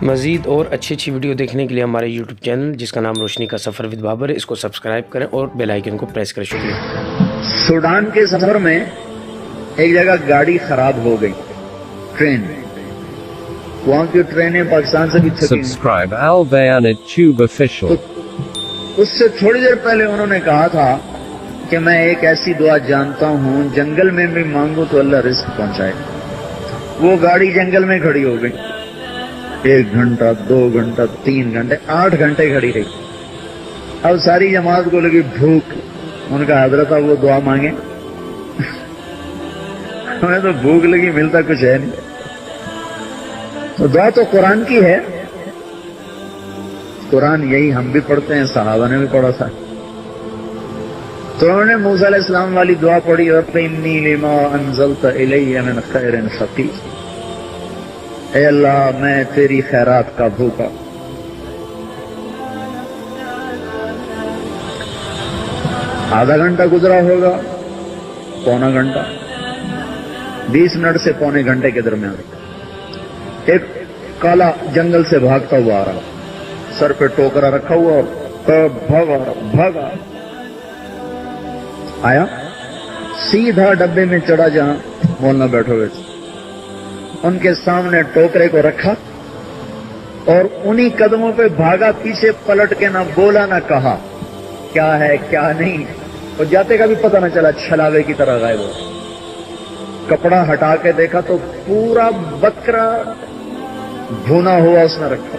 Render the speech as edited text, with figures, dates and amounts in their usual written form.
مزید اور اچھی ویڈیو دیکھنے کے لیے ہمارے یوٹیوب چینل جس کا نام روشنی کا سفر ود بابر ہے، اس کو سبسکرائب کریں اور بیل آئیکن کو پریس کریں۔ شکریہ۔ سوڈان کے سفر میں ایک جگہ گاڑی خراب ہو گئی، ٹرین، وہاں کی ٹرینیں پاکستان سے بھی تھکی۔ Subscribe Al Bayana Tube Official. اس سے تھوڑی دیر پہلے انہوں نے کہا تھا کہ میں ایک ایسی دعا جانتا ہوں جنگل میں بھی مانگوں تو اللہ رزق پہنچائے۔ وہ گاڑی جنگل میں کھڑی ہو گئی، 1 گھنٹہ 2 گھنٹہ 3 گھنٹے 8 گھنٹے کھڑی رہی۔ اب ساری جماعت کو لگی بھوک، ان کا حضرت اب وہ دعا مانگے، ہمیں تو بھوک لگی، ملتا کچھ ہے نہیں۔ تو دعا تو قرآن کی ہے، قرآن یہی ہم بھی پڑھتے ہیں، صحابہ نے بھی پڑھا تھا۔ تو انہوں نے موسیٰ علیہ السلام والی دعا پڑھی، رب انی لما انزلت الی من خیر فقیر، اے اللہ میں تیری خیرات کا بھوکا۔ آدھا گھنٹہ گزرا ہوگا، پونا گھنٹہ، 20 منٹ سے پونے گھنٹے کے درمیان ایک کالا جنگل سے بھاگتا ہوا آ رہا، سر پہ ٹوکرا رکھا ہوا، بھاگا آیا، سیدھا ڈبے میں چڑھا جہاں مولانا بیٹھے ہوئے تھے، ان کے سامنے ٹوکرے کو رکھا اور انہی قدموں پہ بھاگا، پیچھے پلٹ کے نہ بولا نہ کہا کیا ہے کیا نہیں، اور جاتے کا بھی پتہ نہ چلا، چھلاوے کی طرح غائب ہو۔ کپڑا ہٹا کے دیکھا تو پورا بکرا بھونا ہوا اس نے رکھا،